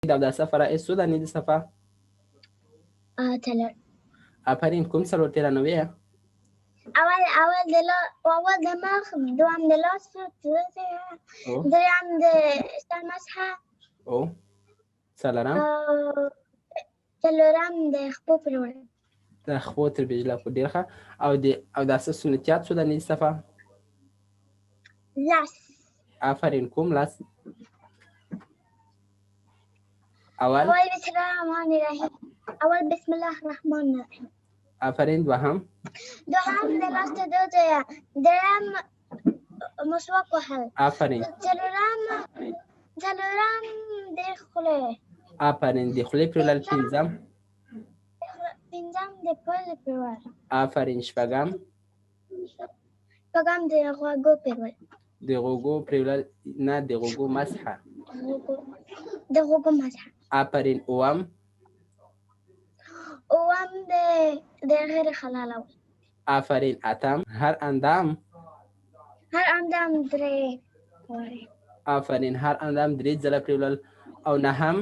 د صفه رئیس څو دانې د صفه؟ څلور. آفرین. کوم څلور تیرانوي؟ اول د مخ، دوم د لاس، دریم د سر مسحه، او څلورم د خپو پرول. د خپو تر بجلا په ډیر ښه. او د اساس سنتیات څو دانې د صفه؟ لاس. آفرین. کوم لاس؟ اول بسم الله الرحمن الرحیم. آفرین. دوهم د لاس ته دو ځایه، دریم مسواک وهل. آفرین. څلورم د خولې. آفرین. د خولې پرول. پنځم د پوزې پرول. آفرین. شپږم د غوږو پرول. د غوږو پرول نه، د غوږو مسحه. د غوږو مسحه. آفرین. اووم د غیر حلالول. آفرین. اتم هر اندام درې. آفرین. هر اندام درې ځله پرول. او نهم